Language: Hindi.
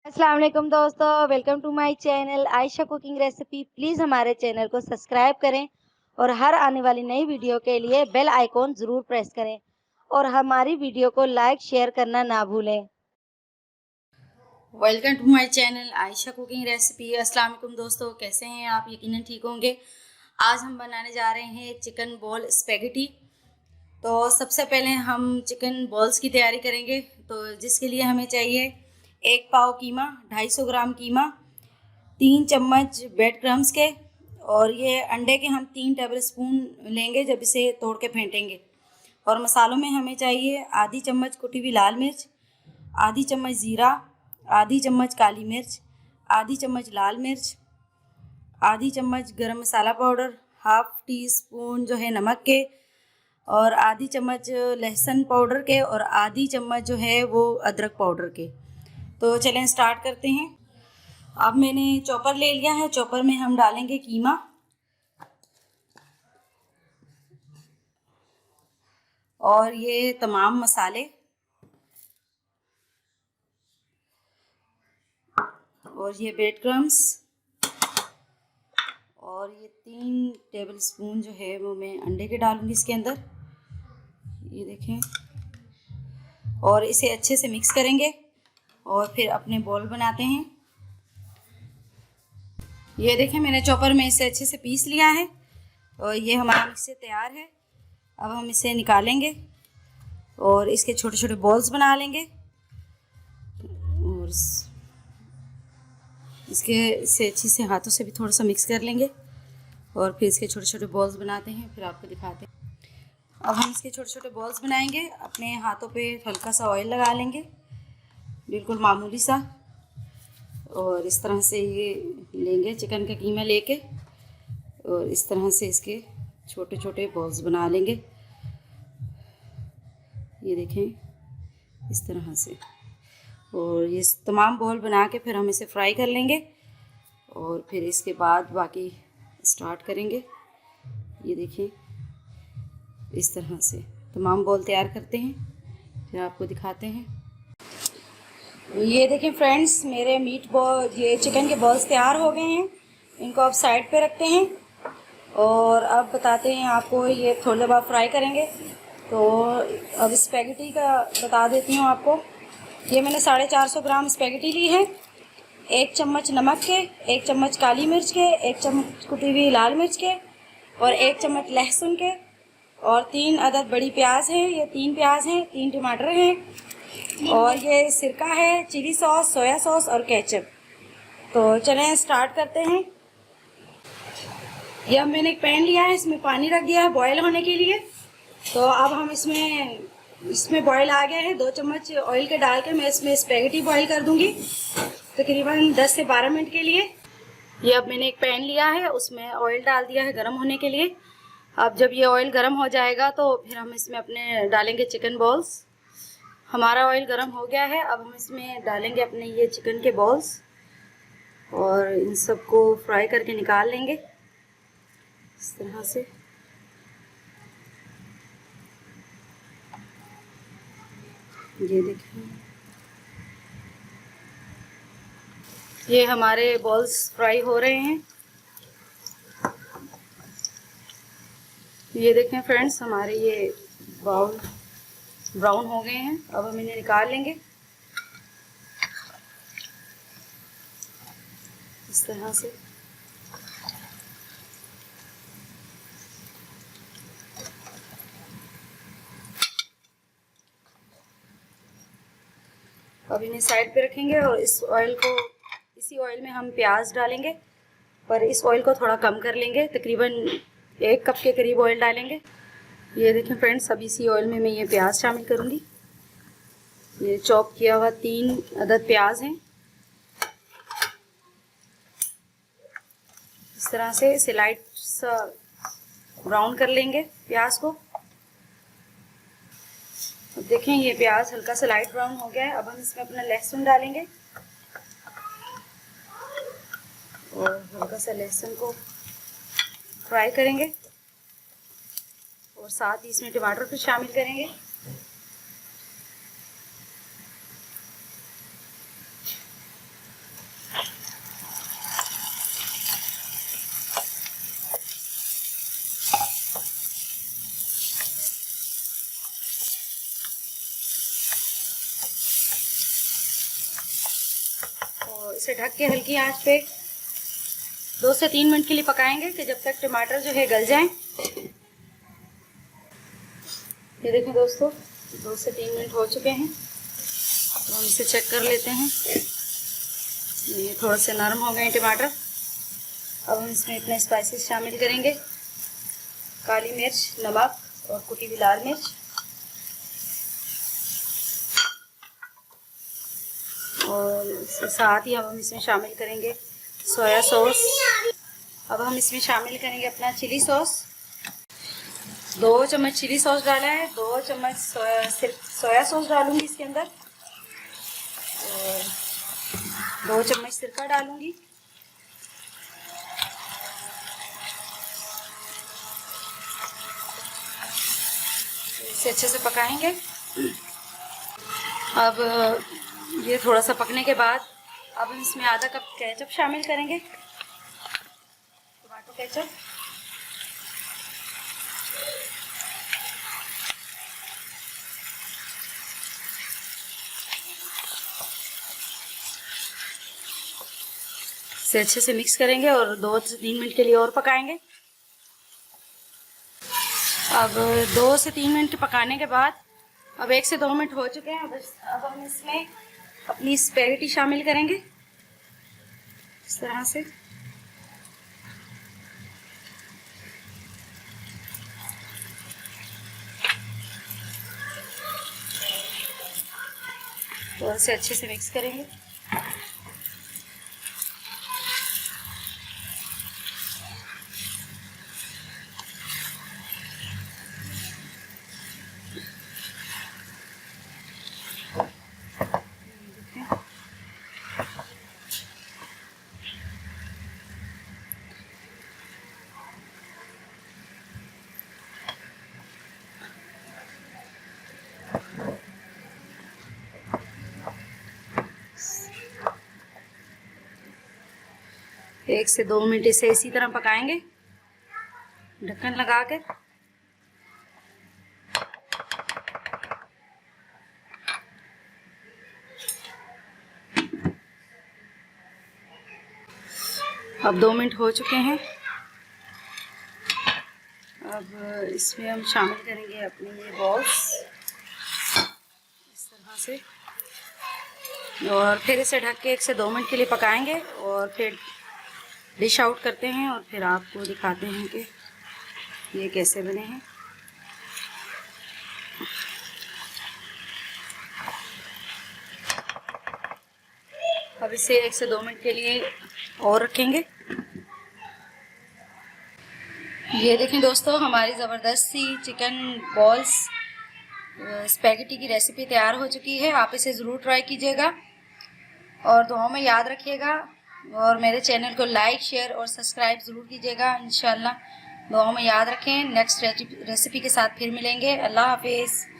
अस्सलाम वालेकुम दोस्तों, welcome to my channel Ayesha cooking recipe. Please हमारे चैनल को सब्सक्राइब करें और हर आने वाली नई वीडियो के लिए बेल आइकॉन ज़रूर प्रेस करें और हमारी वीडियो को लाइक शेयर करना ना भूलें। Welcome to my channel Ayesha cooking recipe. अस्सलाम वालेकुम दोस्तों, कैसे हैं आप? यकीनन ठीक होंगे। आज हम बनाने जा रहे हैं चिकन बॉल स्पेगेटी। तो सबसे पहले हम चिकन बॉल्स की तैयारी करेंगे। तो जिसके लिए हमें चाहिए 1 पाव कीमा, 250 ग्राम कीमा, 3 चम्मच ब्रेड क्रम्स के, और ये अंडे के हम 3 टेबल स्पून लेंगे जब इसे तोड़ के फेंटेंगे। और मसालों में हमें चाहिए आधी चम्मच कुटी हुई लाल मिर्च, आधी चम्मच ज़ीरा, आधी चम्मच काली मिर्च, आधी चम्मच लाल मिर्च, आधी चम्मच गरम मसाला पाउडर, हाफ टी स्पून जो है नमक के, और आधी चम्मच लहसुन पाउडर के, और आधी चम्मच जो है वो अदरक पाउडर के। तो चलें स्टार्ट करते हैं। अब मैंने चॉपर ले लिया है। चॉपर में हम डालेंगे कीमा और ये तमाम मसाले और ये ब्रेड क्रम्स, और ये 3 टेबल स्पून जो है वो मैं अंडे के डालूंगी इसके अंदर। ये देखें, और इसे अच्छे से मिक्स करेंगे और फिर अपने बॉल बनाते हैं। ये देखें, मैंने चॉपर में इसे अच्छे से पीस लिया है और ये हमारा मिक्सर तैयार है। अब हम इसे निकालेंगे और इसके छोटे छोटे बॉल्स बना लेंगे और इसे अच्छी से हाथों से भी थोड़ा सा मिक्स कर लेंगे और फिर इसके छोटे छोटे बॉल्स बनाते हैं, फिर आपको दिखाते हैं। अब हम इसके छोटे छोटे बॉल्स बनाएंगे। अपने हाथों पे हल्का सा ऑयल लगा लेंगे, बिल्कुल मामूली सा, और इस तरह से ये लेंगे चिकन का कीमा लेके, और इस तरह से इसके छोटे छोटे बॉल्स बना लेंगे। ये देखें, इस तरह से। और ये तमाम बॉल बना के फिर हम इसे फ्राई कर लेंगे और फिर इसके बाद बाकी स्टार्ट करेंगे। ये देखिए, इस तरह से तमाम बॉल तैयार करते हैं, फिर आपको दिखाते हैं। ये देखें फ्रेंड्स, मेरे मीट बॉल, ये चिकन के बॉल्स तैयार हो गए हैं। इनको अब साइड पे रखते हैं और अब बताते हैं आपको, ये थोड़ी देर फ्राई करेंगे। तो अब स्पेगेटी का बता देती हूँ आपको। ये मैंने 450 ग्राम स्पेगेटी ली है। 1 चम्मच नमक के, 1 चम्मच काली मिर्च के, 1 चम्मच कुटी हुई लाल मिर्च के, और 1 चम्मच लहसुन के, और 3 अदद बड़ी प्याज हैं। ये 3 प्याज हैं, 3 टमाटर हैं, और ये सिरका है, चिली सॉस, सोया सॉस और केचप। तो चलें स्टार्ट करते हैं। यह मैंने एक पैन लिया है, इसमें पानी रख दिया है बॉयल होने के लिए। तो अब हम इसमें बॉयल आ गया है। 2 चम्मच ऑयल के डाल के मैं इसमें स्पेगेटी बॉयल कर दूंगी तकरीबन 10 से 12 मिनट के लिए। ये अब मैंने एक पैन लिया है, उसमें ऑयल डाल दिया है गर्म होने के लिए। अब जब ये ऑयल गर्म हो जाएगा तो फिर हम इसमें अपने डालेंगे चिकन बॉल्स। हमारा ऑयल गर्म हो गया है। अब हम इसमें डालेंगे अपने ये चिकन के बॉल्स और इन सबको फ्राई करके निकाल लेंगे इस तरह से। ये देखिए, ये हमारे बॉल्स फ्राई हो रहे हैं। ये देखें फ्रेंड्स, हमारे ये बाउल ब्राउन हो गए हैं। अब हम इन्हें निकाल लेंगे इस तरह से। अब इन्हें साइड पे रखेंगे और इसी ऑयल में हम प्याज डालेंगे, पर इस ऑयल को थोड़ा कम कर लेंगे, तकरीबन 1 कप के करीब ऑयल डालेंगे। ये देखें फ्रेंड्स, अब इसी ऑयल में मैं ये प्याज शामिल करूँगी। ये चॉप किया हुआ 3 अदद प्याज हैं। इस तरह से इसे लाइट सा ब्राउन कर लेंगे प्याज को। अब देखें, ये प्याज हल्का सा लाइट ब्राउन हो गया है। अब हम इसमें अपना लहसुन डालेंगे और हल्का सा लहसुन को फ्राई करेंगे और साथ ही इसमें टमाटर को शामिल करेंगे। और इसे ढक के हल्की आंच पे 2 से 3 मिनट के लिए पकाएंगे कि जब तक टमाटर जो है गल जाएं। ये देखें दोस्तों, 2 से 3 मिनट हो चुके हैं, तो हम इसे चेक कर लेते हैं। ये थोड़े से नरम हो गए हैं टमाटर। अब हम इसमें इतने स्पाइसेस शामिल करेंगे, काली मिर्च, नमक और कुटी हुई लाल मिर्च, और इसके साथ ही अब हम इसमें शामिल करेंगे सोया सॉस। अब हम इसमें शामिल करेंगे अपना चिली सॉस। 2 चम्मच चिली सॉस डाला है, 2 चम्मच सोया सॉस डालूंगी इसके अंदर, और 2 चम्मच सिरका डालूंगी। इसे अच्छे से पकाएंगे। अब ये थोड़ा सा पकने के बाद अब हम इसमें आधा कप केचप शामिल करेंगे, टमाटो केचप। इसे अच्छे से मिक्स करेंगे और 2 से 3 मिनट के लिए और पकाएंगे। अब 2 से 3 मिनट पकाने के बाद अब 1 से 2 मिनट हो चुके हैं। अब हम इसमें अपनी स्पैगेटी शामिल करेंगे इस तरह से। तो इसे अच्छे से मिक्स करेंगे। एक से 2 मिनट इसे इसी तरह पकाएंगे ढक्कन लगा कर। अब 2 मिनट हो चुके हैं। अब इसमें हम शामिल करेंगे अपनी ये बॉल्स इस तरह से, और फिर इसे ढक के 1 से 2 मिनट के लिए पकाएंगे और फिर डिश आउट करते हैं और फिर आपको दिखाते हैं कि ये कैसे बने हैं। अब इसे 1 से 2 मिनट के लिए और रखेंगे। ये देखें दोस्तों, हमारी ज़बरदस्त सी चिकन बॉल्स स्पैगेटी की रेसिपी तैयार हो चुकी है। आप इसे ज़रूर ट्राई कीजिएगा और दुआओं में याद रखिएगा, और मेरे चैनल को लाइक, शेयर और सब्सक्राइब ज़रूर कीजिएगा। इंशाल्लाह दुआओं में याद रखें। नेक्स्ट रेसिपी के साथ फिर मिलेंगे। अल्लाह हाफिज़।